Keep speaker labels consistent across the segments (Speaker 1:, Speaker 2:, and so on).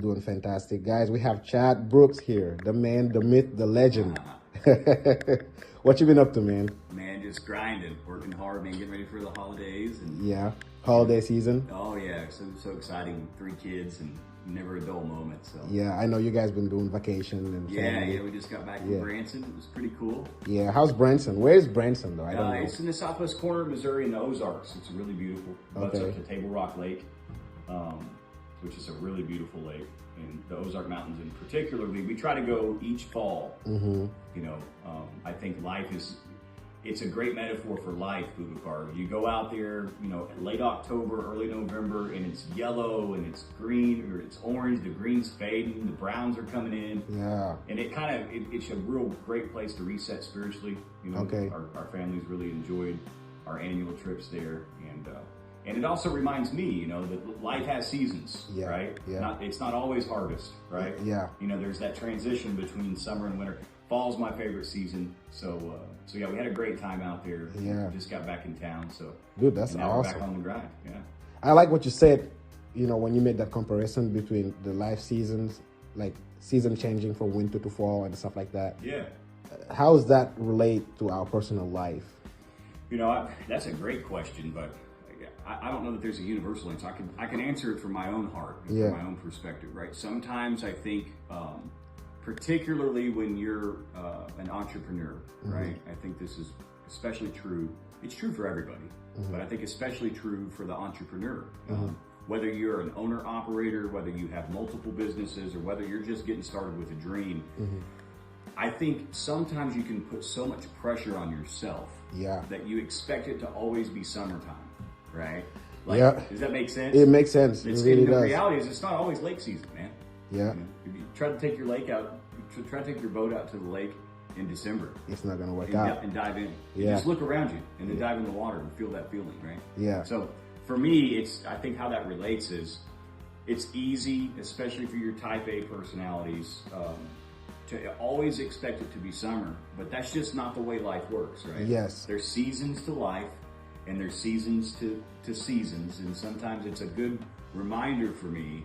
Speaker 1: I'm doing fantastic. Guys, we have Chad Brooks here, the man, the myth, the legend. What you been up to, man?
Speaker 2: Man, just grinding, working hard, man, getting ready for the holidays. And
Speaker 1: yeah, holiday season.
Speaker 2: Oh yeah, so exciting. 3 kids and never a dull moment. So
Speaker 1: yeah, I know you guys been doing vacation and family.
Speaker 2: Yeah, we just got back from Branson. It was pretty cool.
Speaker 1: Yeah, how's Branson? Where's Branson though? I don't know.
Speaker 2: It's in the southwest corner of Missouri in the Ozarks. It's really beautiful. Butts up to Table Rock Lake, which is a really beautiful lake. And the Ozark Mountains in particularly, we try to go each fall.
Speaker 1: Mm-hmm.
Speaker 2: You know, I think it's a great metaphor for life, Boubacar. You go out there, you know, late October, early November, and it's yellow and it's green or it's orange, the green's fading, the browns are coming in.
Speaker 1: Yeah.
Speaker 2: And it's a real great place to reset spiritually. You know, our families really enjoyed our annual trips there. And it also reminds me, you know, that life has seasons, right?
Speaker 1: Yeah.
Speaker 2: It's not always harvest, right?
Speaker 1: Yeah.
Speaker 2: You know, there's that transition between summer and winter. Fall's my favorite season. So yeah, we had a great time out there.
Speaker 1: Yeah.
Speaker 2: We just got back in town. So
Speaker 1: dude, that's
Speaker 2: now
Speaker 1: awesome.
Speaker 2: We're back on the grind. Yeah.
Speaker 1: I like what you said, you know, when you made that comparison between the life seasons, like season changing from winter to fall and stuff like that.
Speaker 2: Yeah.
Speaker 1: How does that relate to our personal life?
Speaker 2: You know, that's a great question, but I don't know that there's a universal answer. I can answer it from my own heart, and from my own perspective, right? Sometimes I think, particularly when you're an entrepreneur, right? I think this is especially true. It's true for everybody, but I think especially true for the entrepreneur. Whether you're an owner-operator, whether you have multiple businesses, or whether you're just getting started with a dream, I think sometimes you can put so much pressure on yourself that you expect it to always be summertime. Right? Does that make sense?
Speaker 1: It makes sense. It really does.
Speaker 2: The reality is it's not always lake season, man.
Speaker 1: Yeah.
Speaker 2: You know, if you try to take your boat out to the lake in December.
Speaker 1: It's not going to work out.
Speaker 2: And dive in. Just look around you and then dive in the water and feel that feeling, right?
Speaker 1: Yeah.
Speaker 2: So for me, I think how that relates is it's easy, especially for your type A personalities, to always expect it to be summer, but that's just not the way life works, right?
Speaker 1: Yes.
Speaker 2: There's seasons to life. And there's seasons to seasons, and sometimes it's a good reminder for me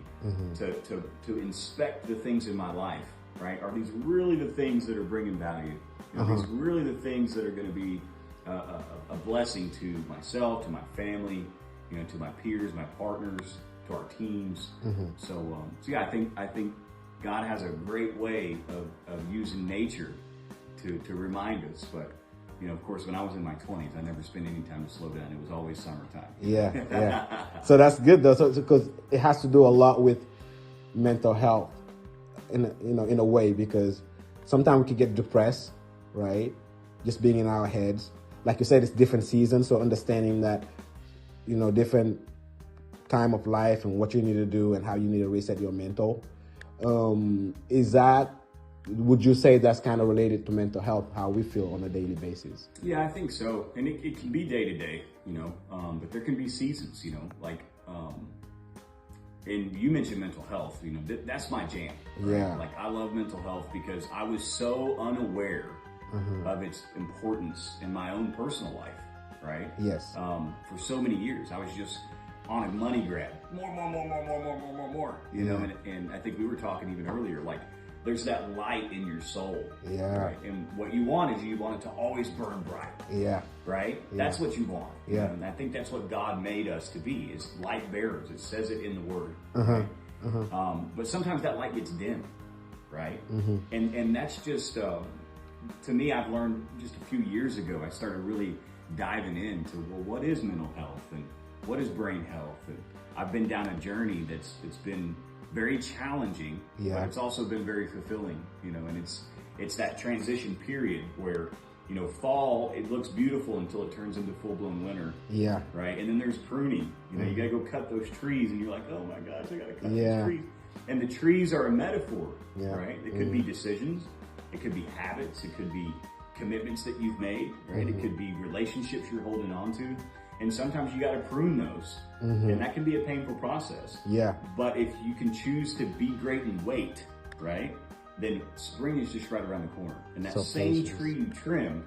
Speaker 2: to inspect the things in my life, right? Are these really the things that are bringing value? Are these really the things that are going to be a blessing to myself, to my family, you know, to my peers, my partners, to our teams? So yeah, I think God has a great way of using nature to remind us, but. You know, of course, when I was in my 20s, I never spent any time to slow down. It was always summertime.
Speaker 1: Yeah. So that's good though, because it has to do a lot with mental health, in a way, because sometimes we can get depressed, right? Just being in our heads. Like you said, it's different seasons, so understanding that, you know, different time of life and what you need to do and how you need to reset your mental. Would you say that's kind of related to mental health, how we feel on a daily basis? Yeah,
Speaker 2: I think so. And it can be day to day, you know, but there can be seasons, you know, like, and you mentioned mental health, you know, that's my jam. Right?
Speaker 1: Yeah.
Speaker 2: Like I love mental health because I was so unaware of its importance in my own personal life, right?
Speaker 1: Yes.
Speaker 2: For so many years, I was just on a money grab, more, you know, and I think we were talking even earlier, like, there's that light in your soul.
Speaker 1: Yeah.
Speaker 2: Right? And what you want is you want it to always burn bright.
Speaker 1: Yeah.
Speaker 2: Right?
Speaker 1: Yeah.
Speaker 2: That's what you want.
Speaker 1: Yeah.
Speaker 2: And I think that's what God made us to be, is light bearers. It says it in the Word. Right? But sometimes that light gets dim. Right? And that's just, to me, I've learned just a few years ago, I started really diving into, well, what is mental health? And what is brain health? And I've been down a journey that's been very challenging, but it's also been very fulfilling, you know, and it's that transition period where, you know, fall, it looks beautiful until it turns into full-blown winter. Yeah. Right? And then there's pruning. You know, you gotta go cut those trees and you're like, oh my gosh, I gotta cut these trees. And the trees are a metaphor, right? It could be decisions, it could be habits, it could be commitments that you've made, right? It could be relationships you're holding on to. And sometimes you got to prune those, and that can be a painful process. Yeah. But if you can choose to be great and wait, right, then spring is just right around the corner. And that same tree you trim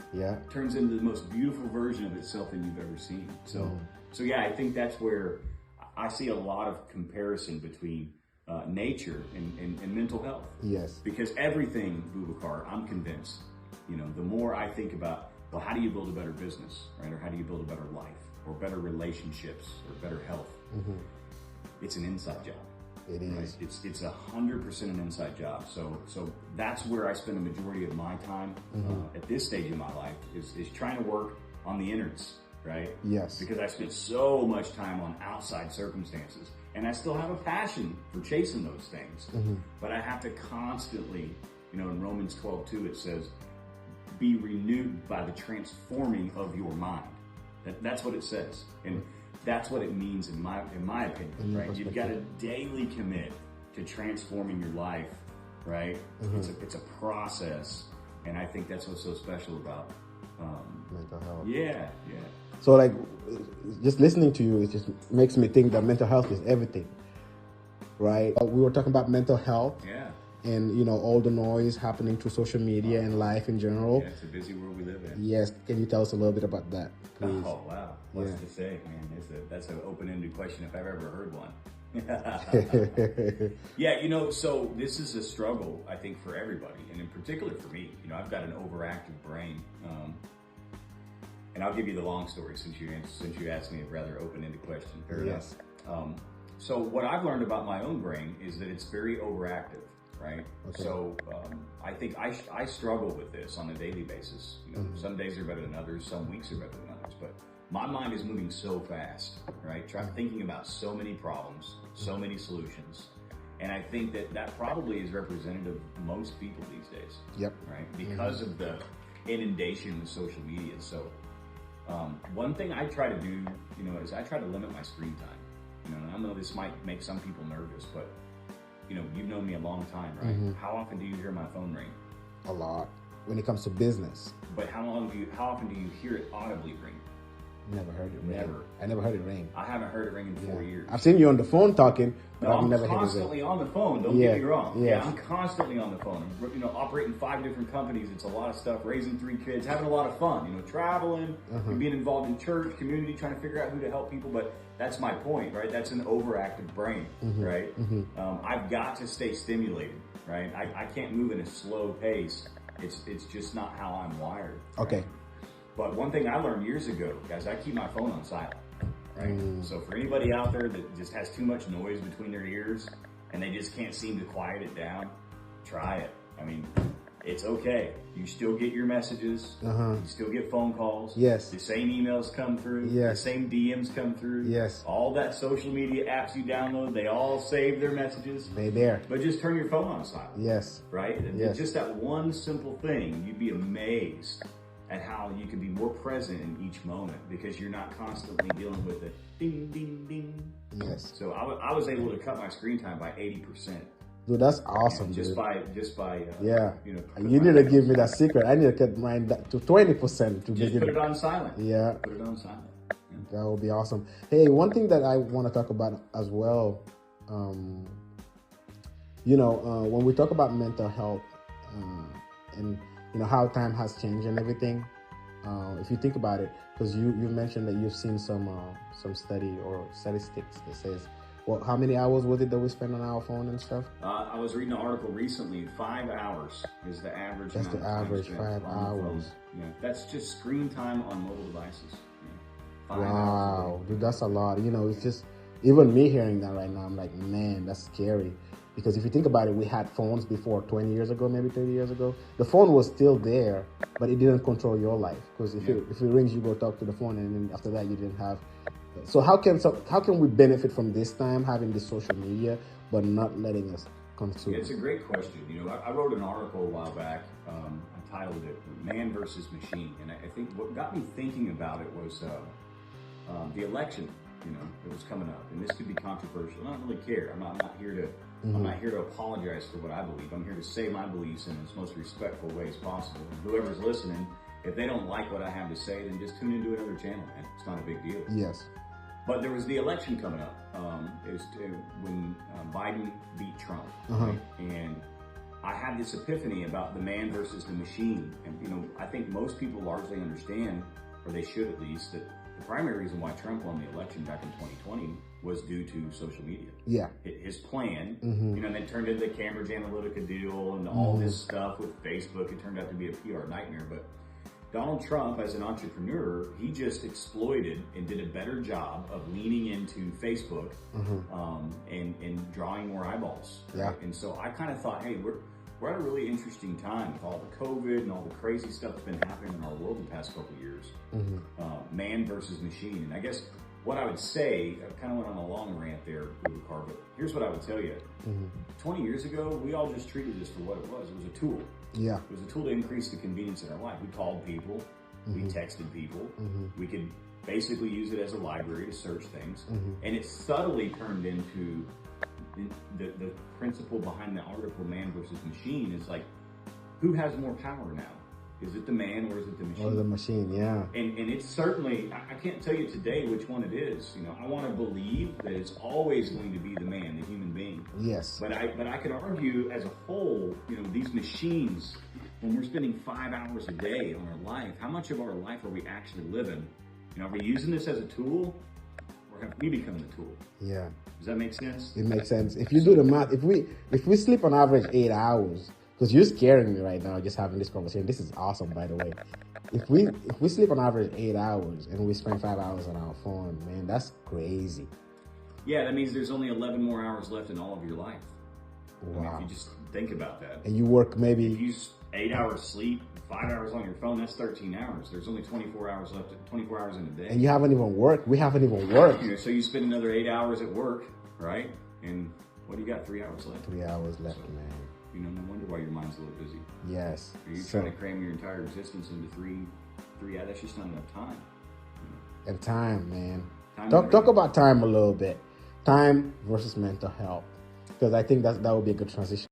Speaker 2: turns into the most beautiful version of itself that you've ever seen. So yeah, I think that's where I see a lot of comparison between nature and mental health.
Speaker 1: Yes.
Speaker 2: Because everything, Boubacar, I'm convinced, the more I think about, well, how do you build a better business, right? Or how do you build a better life, or better relationships, or better health? It's an inside job.
Speaker 1: It is.
Speaker 2: Right? It's 100% an inside job. So that's where I spend the majority of my time at this stage in my life is trying to work on the innards, right?
Speaker 1: Yes.
Speaker 2: Because I spent so much time on outside circumstances, and I still have a passion for chasing those things. But I have to constantly, in Romans 12:2 it says, be renewed by the transforming of your mind. That's what it says. And that's what it means in my opinion, right? You've got to daily commit to transforming your life, right? It's a process, and I think that's what's so special about
Speaker 1: mental health.
Speaker 2: Yeah.
Speaker 1: So like, just listening to you, it just makes me think that mental health is everything, right? We were talking about mental health.
Speaker 2: Yeah.
Speaker 1: And all the noise happening through social media and life in general.
Speaker 2: Yeah, it's a busy world we live in.
Speaker 1: Yes, can you tell us a little bit about that, please?
Speaker 2: Oh wow, what's to say, man? That's an open-ended question if I've ever heard one. Yeah, so this is a struggle, I think, for everybody, and in particular for me. I've got an overactive brain, and I'll give you the long story since you asked me a rather open-ended question. Fair enough. So what I've learned about my own brain is that it's very overactive. Right. Okay. So I think I struggle with this on a daily basis. Some days are better than others. Some weeks are better than others. But my mind is moving so fast. Right. Thinking about so many problems, so many solutions. And I think that probably is representative of most people these days.
Speaker 1: Yep.
Speaker 2: Right. Because of the inundation with social media. So one thing I try to do, is I try to limit my screen time. And I know this might make some people nervous, but you've known me a long time, right? How often do you hear my phone ring?
Speaker 1: A lot. When it comes to business.
Speaker 2: But how often do you hear it audibly ring?
Speaker 1: Never heard it ring.
Speaker 2: Never.
Speaker 1: I never heard it ring.
Speaker 2: I haven't heard it ring in 4 years.
Speaker 1: I've seen you on the phone talking, but I've never heard it ring.
Speaker 2: I'm constantly on the phone, don't get me wrong. Yeah, I'm constantly on the phone. I'm, operating 5 different companies. It's a lot of stuff, raising 3 kids, having a lot of fun, traveling, being involved in church, community, trying to figure out who to help people. But that's my point, right? That's an overactive brain, right? I've got to stay stimulated, right? I can't move in a slow pace. It's just not how I'm wired. Right?
Speaker 1: Okay.
Speaker 2: But one thing I learned years ago, guys, I keep my phone on silent, right? So for anybody out there that just has too much noise between their ears and they just can't seem to quiet it down, try it. I mean, it's okay. You still get your messages. You still get phone calls.
Speaker 1: Yes.
Speaker 2: The same emails come through.
Speaker 1: Yes.
Speaker 2: The same DMs come through.
Speaker 1: Yes.
Speaker 2: All that social media apps you download, they all save their messages.
Speaker 1: They there.
Speaker 2: But just turn your phone on silent.
Speaker 1: Yes.
Speaker 2: Right?
Speaker 1: Yes.
Speaker 2: Just that one simple thing, you'd be amazed at how you can be more present in each moment because you're not constantly dealing with it. Ding, ding, ding.
Speaker 1: Yes.
Speaker 2: So I was able to cut my screen time by 80%.
Speaker 1: Dude, that's awesome.
Speaker 2: Just
Speaker 1: dude.
Speaker 2: by
Speaker 1: yeah. You need to give me that secret. I need to cut mine to 20% to
Speaker 2: just put it on silent.
Speaker 1: Yeah.
Speaker 2: Put it on silent. Yeah.
Speaker 1: That would be awesome. Hey, one thing that I want to talk about as well, when we talk about mental health and how time has changed and everything, if you think about it, because you mentioned that you've seen some study or statistics that says, well, how many hours was it that we spend on our phone and stuff?
Speaker 2: I was reading an article recently. 5 hours is the average.
Speaker 1: That's the average. 5 hours.
Speaker 2: Yeah, that's just screen time on mobile devices. Yeah. 5
Speaker 1: wow,
Speaker 2: hours.
Speaker 1: Dude, that's a lot. It's just even me hearing that right now. I'm like, man, that's scary. Because if you think about it, we had phones before 20 years ago, maybe 30 years ago. The phone was still there, but it didn't control your life. Because if it rings, you go talk to the phone, and then after that, you didn't have. So how can we benefit from this time having this social media, but not letting us consume?
Speaker 2: It's a great question. I wrote an article a while back. I titled it "Man versus Machine," and I think what got me thinking about it was the election. That was coming up, and this could be controversial. I don't really care. I'm not here to. I'm not here to apologize for what I believe. I'm here to say my beliefs in its most respectful ways possible. And whoever's listening, if they don't like what I have to say, then just tune into another channel, man. It's not a big deal.
Speaker 1: Yes.
Speaker 2: But there was the election coming up. It was when Biden beat Trump, right? And I had this epiphany about the man versus the machine. And I think most people largely understand, or they should at least, that the primary reason why Trump won the election back in 2020 was due to social media.
Speaker 1: Yeah.
Speaker 2: His plan, you know, and then turned into the Cambridge Analytica deal and all this stuff with Facebook. It turned out to be a PR nightmare. But Donald Trump, as an entrepreneur, he just exploited and did a better job of leaning into Facebook and drawing more eyeballs.
Speaker 1: Yeah.
Speaker 2: Right? And so I kind of thought, hey, we're at a really interesting time with all the COVID and all the crazy stuff that's been happening in our world the past couple of years. Man versus machine. And I guess what I would say, I kind of went on a long rant there, Car, but here's what I would tell you. 20 years ago, we all just treated this for what it was. It was a tool.
Speaker 1: Yeah.
Speaker 2: It was a tool to increase the convenience in our life. We called people, we texted people, we could basically use it as a library to search things. And it subtly turned into the principle behind the article, Man versus Machine, is like, who has more power now? Is it the man or is it the machine?
Speaker 1: Or the machine, yeah.
Speaker 2: And it's certainly, I can't tell you today which one it is. You know, I want to believe that it's always going to be the man, the human being.
Speaker 1: Yes.
Speaker 2: But I could argue as a whole, you know, these machines, when we're spending 5 hours a day on our life, how much of our life are we actually living? You know, are we using this as a tool, or have we become the tool?
Speaker 1: Yeah.
Speaker 2: Does that make sense?
Speaker 1: It makes sense. If you do the math, if we sleep on average 8 hours, because you're scaring me right now just having this conversation. This is awesome, by the way. If we sleep on average 8 hours and we spend 5 hours on our phone, man, that's crazy.
Speaker 2: Yeah, that means there's only 11 more hours left in all of your life.
Speaker 1: Wow.
Speaker 2: I mean, if you just think about that.
Speaker 1: And you work maybe...
Speaker 2: If you 8 hours sleep, 5 hours on your phone, that's 13 hours. There's only 24 hours left, 24 hours in a day.
Speaker 1: And you haven't even worked. We haven't even worked.
Speaker 2: You know, so you spend another 8 hours at work, right? And what do you got, 3 hours left?
Speaker 1: 3 hours left, man.
Speaker 2: You know, no wonder why your mind's a little busy.
Speaker 1: Yes.
Speaker 2: Are you trying to cram your entire existence into three? That's just not enough time.
Speaker 1: And time, man. Talk about time a little bit. Time versus mental health, because I think that would be a good transition.